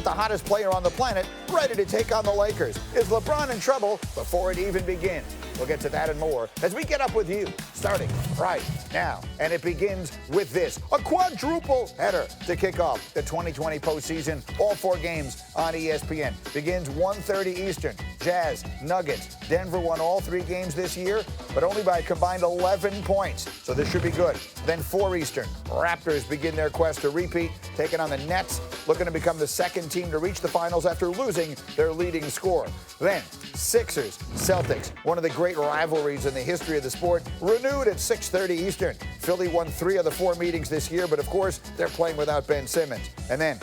the hottest player on the planet ready to take on the Lakers. Is LeBron in trouble before it even begins? We'll get to that and more as we get up with you, starting right now. And it begins with this, a quadruple header to kick off the 2020 postseason. All 4 games on ESPN. Begins 1:30 Eastern. Jazz, Nuggets. Denver won all 3 games this year, but only by a combined 11 points. So this should be good. Then 4 Eastern. Raptors begin their quest to repeat, taking on the Nets, looking to become the second team to reach the finals after losing their leading scorer. Then Sixers, Celtics, one of the great rivalries in the history of the sport, renewed at 6:30 Eastern. Philly won 3 of the 4 meetings this year, but of course, they're playing without Ben Simmons. And then,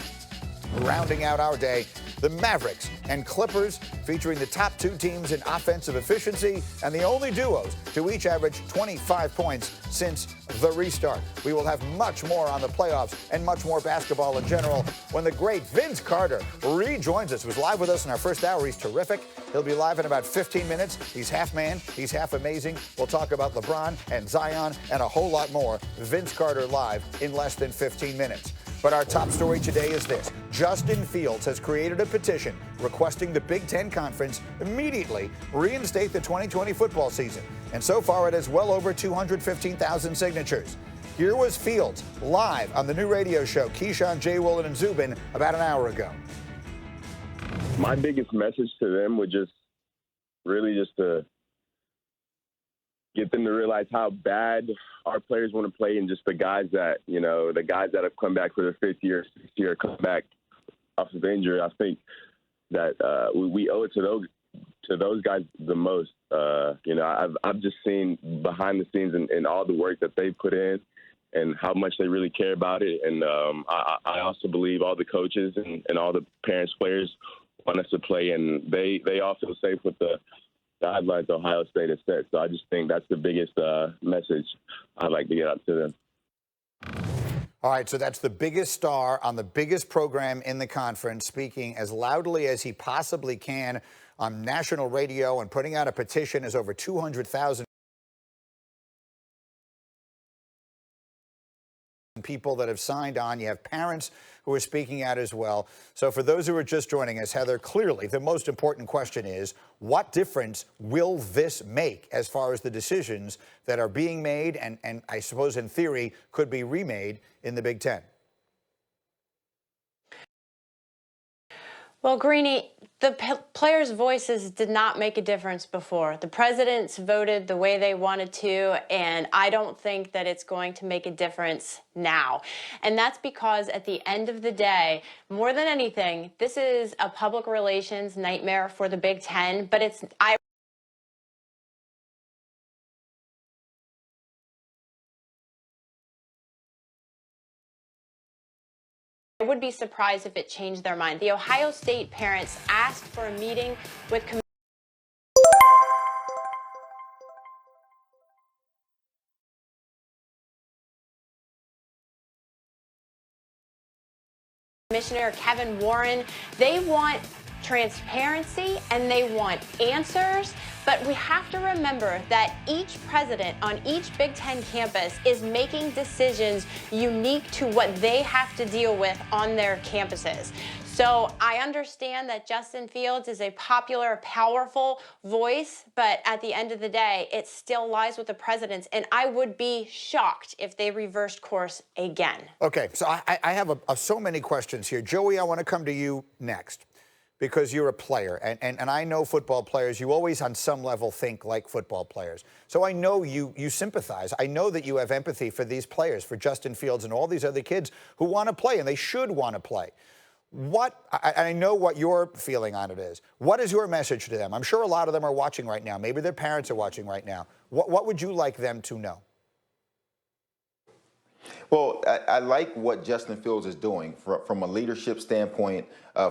rounding out our day, the Mavericks and Clippers, featuring the top 2 teams in offensive efficiency and the only duos to each average 25 points since the restart. We will have much more on the playoffs and much more basketball in general when the great Vince Carter rejoins us. He was live with us in our first hour. He's terrific. He'll be live in about 15 minutes. He's half man. He's half amazing. We'll talk about LeBron and Zion and a whole lot more. Vince Carter live in less than 15 minutes. But our top story today is this. Justin Fields has created a petition requesting the Big Ten Conference immediately reinstate the 2020 football season. And so far, it has well over 215,000 signatures. Here was Fields live on the new radio show, Keyshawn, J. Willen, and Zubin, about an hour ago. My biggest message to them would just to get them to realize how bad our players want to play, and just the guys that have come back for their 5th year, 6th year, come back off of injury. I think that we owe it to those guys the most. I've just seen behind the scenes and all the work that they put in and how much they really care about it. And I also believe all the coaches and all the parents, players want us to play, and they all feel safe with the guidelines Ohio State has set. So I just think that's the biggest message I'd like to get out to them. All right, so that's the biggest star on the biggest program in the conference, speaking as loudly as he possibly can on national radio and putting out a petition. As over 200,000 people that have signed on. You have parents who are speaking out as well. So for those who are just joining us, Heather, clearly the most important question is, what difference will this make as far as the decisions that are being made and I suppose in theory could be remade in the Big Ten? Well, Greeny, the players' voices did not make a difference before. The presidents voted the way they wanted to, and I don't think that it's going to make a difference now. And that's because at the end of the day, more than anything, this is a public relations nightmare for the Big Ten, but I would be surprised if it changed their mind. The Ohio State parents asked for a meeting with Commissioner Kevin Warren. They want transparency and they want answers, but we have to remember that each president on each Big Ten campus is making decisions unique to what they have to deal with on their campuses. So I understand that Justin Fields is a popular, powerful voice, but at the end of the day, it still lies with the presidents, and I would be shocked if they reversed course again. Okay, so I have so many questions here. Joey, I want to come to you next, because you're a player, and I know football players. You always, on some level, think like football players. So I know you sympathize. I know that you have empathy for these players, for Justin Fields and all these other kids who want to play, and they should want to play. I know what your feeling on it is. What is your message to them? I'm sure a lot of them are watching right now. Maybe their parents are watching right now. What would you like them to know? Well, I like what Justin Fields is doing from a leadership standpoint,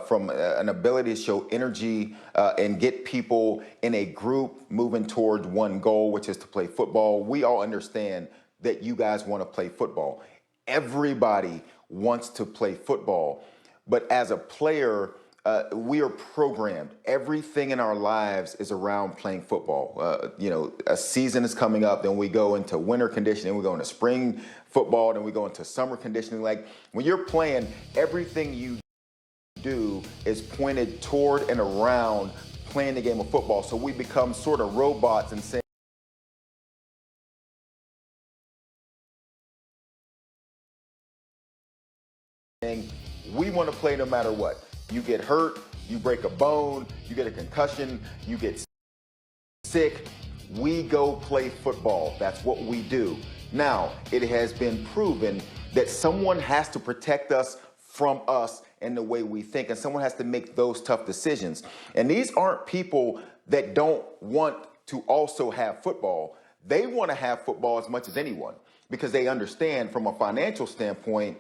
from an ability to show energy and get people in a group moving towards one goal, which is to play football. We all understand that you guys want to play football. Everybody wants to play football. But as a player, we are programmed. Everything in our lives is around playing football. A season is coming up, then we go into winter conditioning, we go into spring football, then we go into summer conditioning. Like when you're playing, everything you do is pointed toward and around playing the game of football. So we become sort of robots and saying, we want to play no matter what. You get hurt, you break a bone, you get a concussion, you get sick, we go play football. That's what we do. Now, it has been proven that someone has to protect us from us and the way we think, and someone has to make those tough decisions. And these aren't people that don't want to also have football. They want to have football as much as anyone because they understand from a financial standpoint,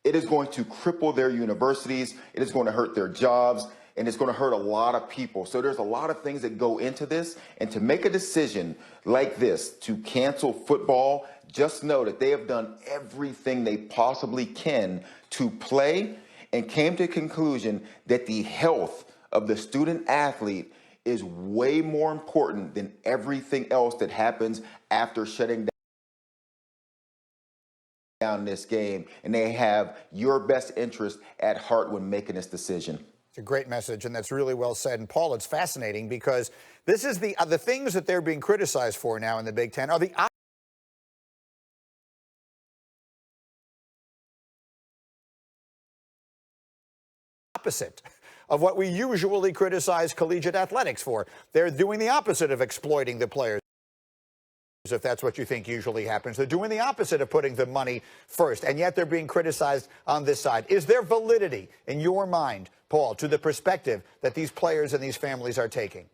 it is going to cripple their universities, it is going to hurt their jobs, and it's going to hurt a lot of people. So there's a lot of things that go into this. And to make a decision like this, to cancel football, just know that they have done everything they possibly can to play and came to the conclusion that the health of the student athlete is way more important than everything else that happens after shutting down this game. And they have your best interest at heart when making this decision. It's a great message, and that's really well said. And Paul, it's fascinating because this is the things that they're being criticized for now in the Big Ten are the opposite of what we usually criticize collegiate athletics for. They're doing the opposite of exploiting the players. If that's what you think usually happens. They're doing the opposite of putting the money first, and yet they're being criticized on this side. Is there validity in your mind, Paul, to the perspective that these players and these families are taking?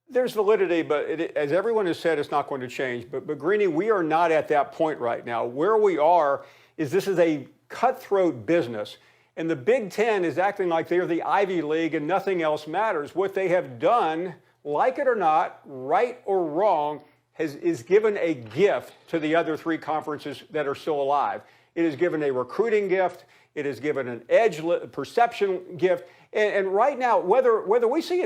There's validity, but as everyone has said, it's not going to change. But Greeny, we are not at that point right now. Where we are is this is a cutthroat business, and the Big Ten is acting like they're the Ivy League and nothing else matters. What they have done, like it or not, right or wrong, is given a gift to the other three conferences that are still alive. It has given a recruiting gift. It has given an edge perception gift. And right now, whether we see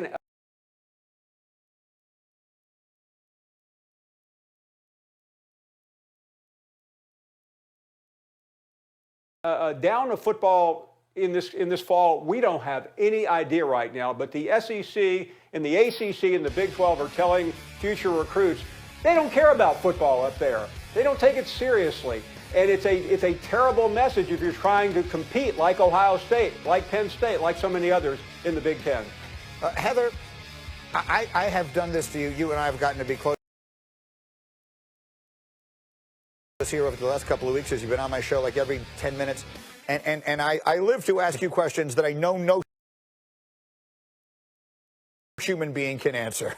down of football in this fall, we don't have any idea right now. But the SEC and the ACC and the Big 12 are telling future recruits they don't care about football up there. They don't take it seriously. And it's a terrible message if you're trying to compete like Ohio State, like Penn State, like so many others in the Big Ten. Heather, I have done this to you. You and I have gotten to be close here over the last couple of weeks as you've been on my show like every 10 minutes. And I live to ask you questions that I know no human being can answer.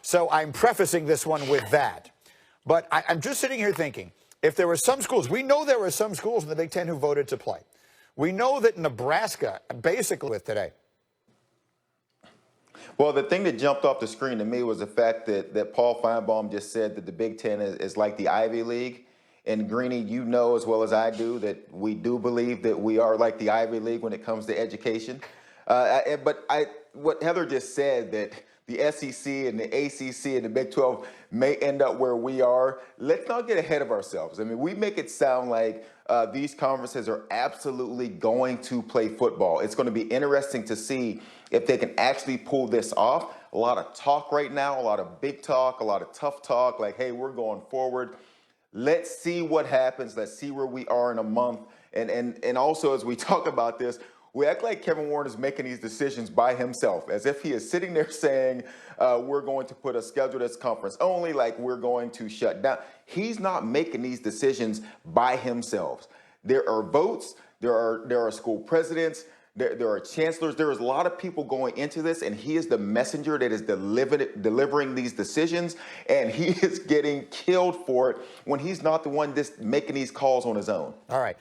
So I'm prefacing this one with that. But I'm just sitting here thinking, if there were some schools, we know there were some schools in the Big Ten who voted to play. We know that Nebraska, basically with today. Well, the thing that jumped off the screen to me was the fact that Paul Feinbaum just said that the Big Ten is like the Ivy League. And Greeny, you know as well as I do that we do believe that we are like the Ivy League when it comes to education. What Heather just said, that the SEC and the ACC and the Big 12 may end up where we are, let's not get ahead of ourselves. I mean, we make it sound like these conferences are absolutely going to play football. It's going to be interesting to see if they can actually pull this off. A lot of talk right now, a lot of big talk, a lot of tough talk, like, hey, we're going forward. Let's see what happens. Let's see where we are in a month. And also, as we talk about this, we act like Kevin Warren is making these decisions by himself, as if he is sitting there saying, we're going to put a schedule that's conference only, like we're going to shut down. He's not making these decisions by himself. There are votes. There are school presidents. There are chancellors. There is a lot of people going into this, and he is the messenger that is delivering these decisions, and he is getting killed for it when he's not the one just making these calls on his own. All right.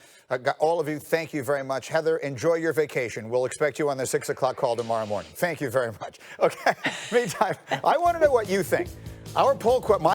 All of you, thank you very much. Heather, enjoy your vacation. We'll expect you on the 6 o'clock call tomorrow morning. Thank you very much. Okay. Meantime, I want to know what you think. Our poll question.